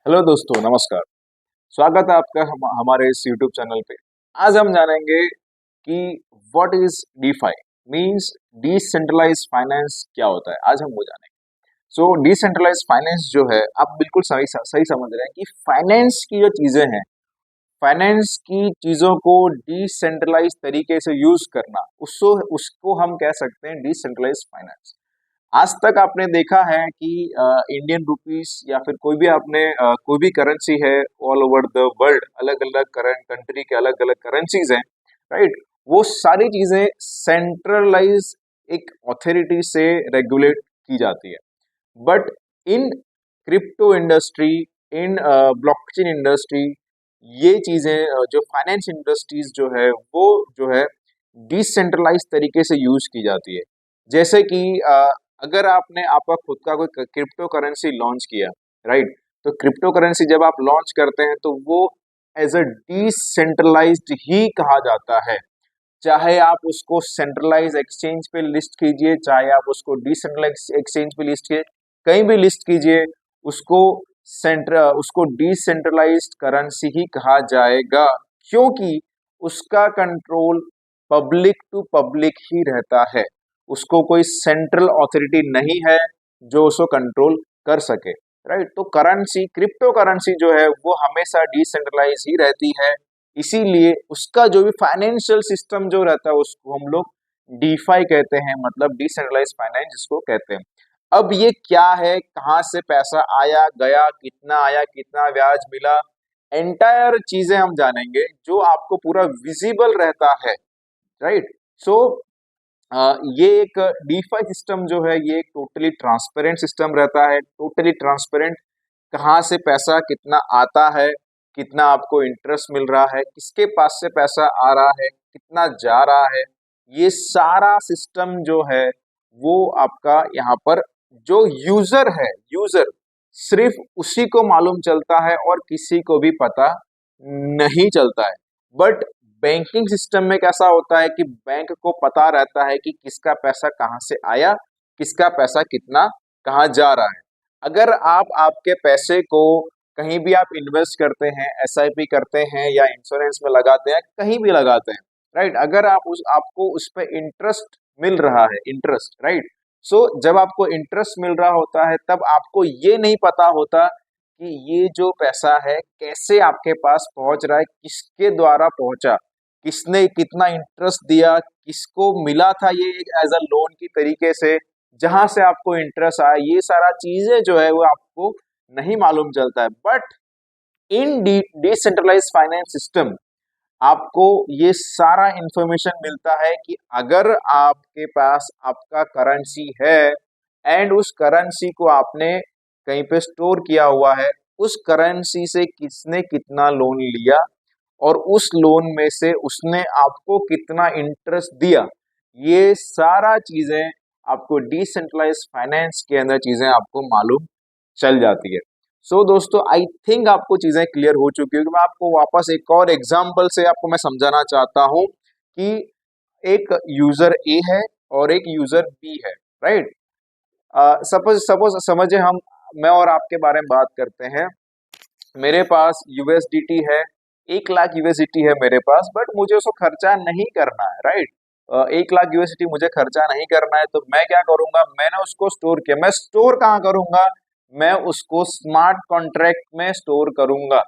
Hello दोस्तों, नमस्कार। स्वागत है आपका हमारे इस यूट्यूब चैनल पे। आज हम जानेंगे कि what is DeFi means decentralised finance क्या होता है। आज हम वो जानेंगे। सो डिसेंट्रलाइज्ड फाइनेंस जो है, आप बिल्कुल सही समझ रहे हैं कि फाइनेंस की जो चीजें हैं, फाइनेंस की चीजों को डिसेंट्रलाइज तरीके से यूज करना, उसको उसको हम कह सकते हैं डिसेंट्रलाइज्ड फाइनेंस। आज तक आपने देखा है कि इंडियन रुपीस या फिर कोई भी आपने कोई भी करेंसी है ऑल ओवर द वर्ल्ड, अलग अलग करंट कंट्री के अलग अलग करेंसीज हैं, राइट। वो सारी चीजें सेंट्रलाइज एक अथॉरिटी से रेगुलेट की जाती है। But in crypto industry, in blockchain industry, ये चीजें जो फाइनेंस इंडस्ट्रीज जो है वो जो है डिसेंट्रलाइज तरीके से यूज की जाती है। जैसे कि अगर आपने आपका खुद का कोई क्रिप्टो करेंसी लॉन्च किया, राइट, तो क्रिप्टो करेंसी जब आप लॉन्च करते हैं तो वो एज अ डिसेंट्रलाइज्ड ही कहा जाता है। चाहे आप उसको सेंट्रलाइज एक्सचेंज पे लिस्ट कीजिए, चाहे आप उसको डिसेंट्रलाइज एक्सचेंज पे लिस्ट कीजिए, कहीं भी लिस्ट कीजिए, उसको उसको डिसेंट्रलाइज्ड करेंसी ही कहा जाएगा, क्योंकि उसका कंट्रोल पब्लिक टू पब्लिक ही रहता है। उसको कोई सेंट्रल अथॉरिटी नहीं है जो उसको कंट्रोल कर सके, राइट। तो करेंसी, क्रिप्टो करेंसी जो है वो हमेशा डिसेंट्रलाइज ही रहती है। इसीलिए उसका जो भी फाइनेंशियल सिस्टम जो रहता है उसको हम लोग डीफाई कहते हैं, मतलब डिसेंट्रलाइज फाइनेंस जिसको कहते हैं। अब ये क्या है, कहाँ से पैसा आया गया, कितना आया, कितना ब्याज मिला, एंटायर चीजें हम जानेंगे जो आपको पूरा विजिबल रहता है, राइट। सो ये एक डीफाई सिस्टम जो है ये एक टोटली ट्रांसपेरेंट सिस्टम रहता है, टोटली ट्रांसपेरेंट। कहाँ से पैसा कितना आता है, कितना आपको इंटरेस्ट मिल रहा है, किसके पास से पैसा आ रहा है, कितना जा रहा है, ये सारा सिस्टम जो है वो आपका यहाँ पर जो यूजर है, यूजर सिर्फ उसी को मालूम चलता है और किसी को भी पता नहीं चलता है। बट बैंकिंग सिस्टम में कैसा होता है कि बैंक को पता रहता है कि किसका पैसा कहाँ से आया, किसका पैसा कितना कहाँ जा रहा है। अगर आप आपके पैसे को कहीं भी आप इन्वेस्ट करते हैं, एसआईपी करते हैं या इंश्योरेंस में लगाते हैं, कहीं भी लगाते हैं, राइट, अगर आपको उस पर इंटरेस्ट मिल रहा है, इंटरेस्ट, राइट। सो जब आपको इंटरेस्ट मिल रहा होता है तब आपको ये नहीं पता होता कि ये जो पैसा है कैसे आपके पास पहुंच रहा है, किसके द्वारा पहुंचा, किसने कितना इंटरेस्ट दिया, किसको मिला था ये एज अ लोन की तरीके से, जहां से आपको इंटरेस्ट आया, ये सारा चीजें जो है वो आपको नहीं मालूम चलता है। But in decentralise finance system आपको ये सारा इंफॉर्मेशन मिलता है कि अगर आपके पास आपका करेंसी है एंड उस करेंसी को आपने कहीं पे स्टोर किया हुआ है, उस करेंसी से किसने कितना लोन लिया और उस लोन में से उसने आपको कितना इंटरेस्ट दिया, ये सारा चीजें आपको डिसेंट्रलाइज फाइनेंस के अंदर चीजें आपको मालूम चल जाती है। सो दोस्तों, आई थिंक आपको चीजें क्लियर हो चुकी होगी। मैं आपको वापस एक और एग्जांपल से आपको मैं समझाना चाहता हूं कि एक यूजर ए है और एक यूजर बी है, राइट। सपोज सपोज समझे हम, मैं और आपके बारे में बात करते हैं। मेरे पास यूएसडीटी है, 1 लाख यूएसडीटी है मेरे पास, बट मुझे उसको खर्चा नहीं करना है, राइट। 1 लाख यूएसडीटी मुझे खर्चा नहीं करना है, तो मैं क्या करूंगा, मैंने उसको स्टोर किया। मैं स्टोर कहाँ करूंगा, मैं उसको स्मार्ट कॉन्ट्रैक्ट में स्टोर करूंगा।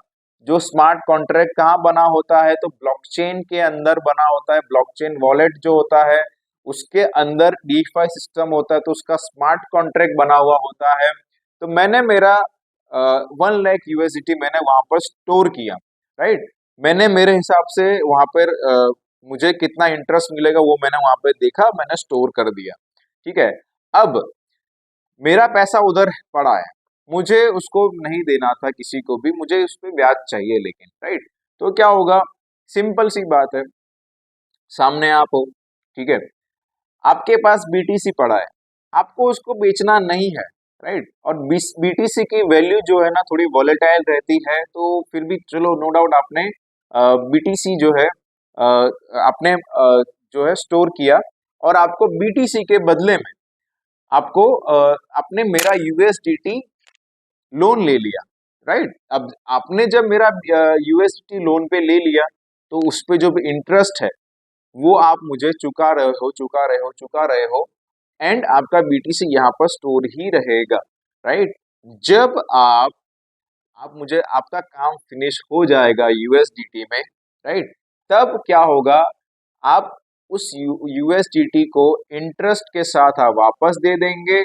जो स्मार्ट कॉन्ट्रैक्ट कहाँ बना होता है, तो ब्लॉकचेन के अंदर बना होता है। ब्लॉकचेन वॉलेट जो होता है उसके अंदर डीफाई सिस्टम होता है, तो उसका स्मार्ट कॉन्ट्रैक्ट बना हुआ होता है। तो मैंने मेरा 1 लाख यूएसडीटी मैंने वहां पर स्टोर किया, राइट। मैंने मेरे हिसाब से वहां पर मुझे कितना इंटरेस्ट मिलेगा वो मैंने वहां पर देखा, मैंने स्टोर कर दिया, ठीक है। अब मेरा पैसा उधर पड़ा है, मुझे उसको नहीं देना था किसी को भी, मुझे उस पर ब्याज चाहिए लेकिन, राइट। तो क्या होगा, सिंपल सी बात है, सामने आप हो, ठीक है, आपके पास बीटीसी पड़ा है, आपको उसको बेचना नहीं है, राइट। और बीटीसी की वैल्यू जो है ना थोड़ी वॉलेटाइल रहती है, तो फिर भी चलो नो डाउट आपने बीटीसी जो है आपने जो है स्टोर किया, और आपको बीटीसी के बदले में आपको आपने मेरा यूएसडीटी लोन ले लिया, राइट। अब आपने जब मेरा यूएसडी लोन पे ले लिया तो उस पे जो भी इंटरेस्ट है वो आप मुझे चुका रहे हो एंड आपका बीटीसी यहाँ पर स्टोर ही रहेगा, राइट। जब आप मुझे आपका काम फिनिश हो जाएगा यूएसडीटी में, राइट, तब क्या होगा, आप उस यूएसडीटी को इंटरेस्ट के साथ आप वापस दे देंगे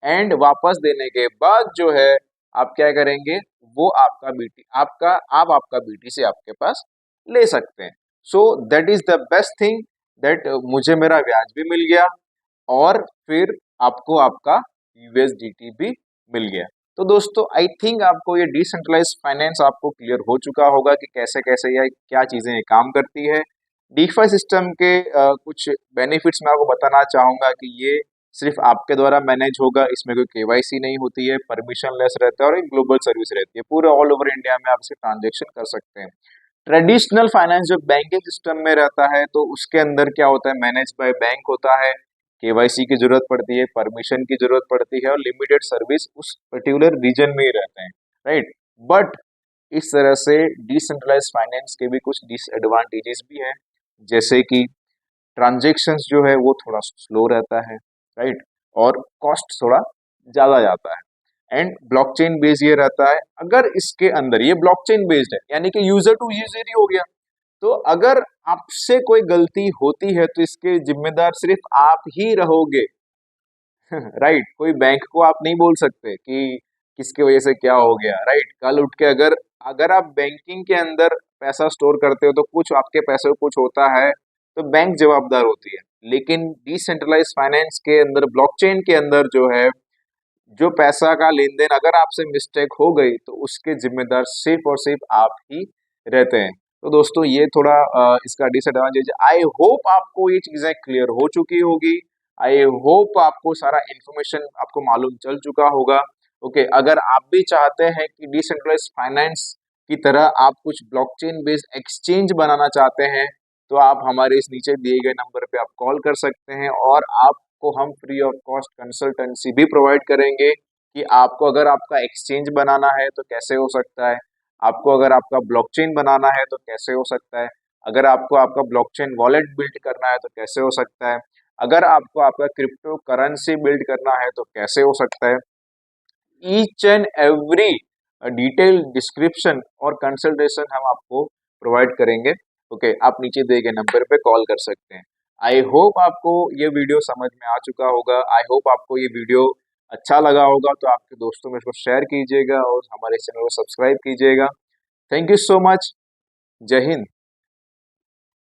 एंड वापस देने के बाद जो है आप क्या करेंगे, वो आपका बीटी आपका आप आपका बीटीसी आपके पास ले सकते हैं। So that is the best thing that मुझे मेरा ब्याज भी मिल गया और फिर आपको आपका यूएसडीटी भी मिल गया। तो दोस्तों आई थिंक आपको ये डिसेंट्रलाइज्ड फाइनेंस आपको क्लियर हो चुका होगा कि कैसे कैसे या क्या चीजें ये काम करती है। डीफाई सिस्टम के कुछ बेनिफिट्स मैं आपको बताना चाहूंगा कि ये सिर्फ आपके द्वारा मैनेज होगा, इसमें कोई केवाईसी नहीं होती है, परमिशन लेस रहता है और एक ग्लोबल सर्विस रहती है, पूरे ऑल ओवर इंडिया में आप इसे ट्रांजेक्शन कर सकते हैं। ट्रेडिशनल फाइनेंस जो बैंकिंग सिस्टम में रहता है तो उसके अंदर क्या होता है, मैनेज बाय बैंक होता है, केवाईसी की जरूरत पड़ती है, परमिशन की जरूरत पड़ती है और लिमिटेड सर्विस उस पर्टिकुलर रीजन में ही रहते हैं, राइट। बट इस तरह से डिसेंट्रलाइज फाइनेंस के भी कुछ डिसएडवांटेजेस भी हैं, जैसे कि ट्रांजेक्शन्स जो है वो थोड़ा स्लो रहता है, राइट, और कॉस्ट थोड़ा ज्यादा जाता है एंड ब्लॉकचेन बेस्ड ये रहता है। अगर इसके अंदर ये ब्लॉकचेन बेस्ड है यानी कि यूजर टू यूजर ही हो गया, तो अगर आपसे कोई गलती होती है तो इसके जिम्मेदार सिर्फ आप ही रहोगे। राइट, कोई बैंक को आप नहीं बोल सकते कि किसकी वजह से क्या हो गया, राइट। कल उठ के अगर अगर आप बैंकिंग के अंदर पैसा स्टोर करते हो तो कुछ आपके पैसे को कुछ होता है तो बैंक जवाबदार होती है, लेकिन डिसेंट्रलाइज फाइनेंस के अंदर ब्लॉकचेन के अंदर जो है, जो पैसा का लेन देन अगर आपसे मिस्टेक हो गई तो उसके जिम्मेदार सिर्फ और सिर्फ आप ही रहते हैं। तो दोस्तों ये थोड़ा इसका डिसएडवांटेज। आई होप आपको ये चीजें क्लियर हो चुकी होगी, आई होप आपको सारा इंफॉर्मेशन आपको मालूम चल चुका होगा। ओके, अगर आप भी चाहते हैं कि डिसेंट्रलाइज फाइनेंस की तरह आप कुछ ब्लॉकचेन बेस्ड एक्सचेंज बनाना चाहते हैं तो आप हमारे इस नीचे दिए गए नंबर पे आप कॉल कर सकते हैं और आपको हम फ्री ऑफ कॉस्ट कंसल्टेंसी भी प्रोवाइड करेंगे कि आपको अगर आपका एक्सचेंज बनाना है तो कैसे हो सकता है, आपको अगर आपका ब्लॉकचेन बनाना है तो कैसे हो सकता है, अगर आपको आपका ब्लॉकचेन वॉलेट बिल्ड करना है तो कैसे हो सकता है, अगर आपको आपका क्रिप्टो करेंसी बिल्ड करना है तो कैसे हो सकता है। Each and every detail description और कंसल्टेशन हम आपको प्रोवाइड करेंगे। ओके, आप नीचे दिए गए नंबर पे कॉल कर सकते हैं। आई होप आपको ये वीडियो समझ में आ चुका होगा, आई होप आपको ये वीडियो अच्छा लगा होगा, तो आपके दोस्तों में इसको शेयर कीजिएगा और हमारे चैनल को सब्सक्राइब कीजिएगा। Thank you so much. जय हिंद।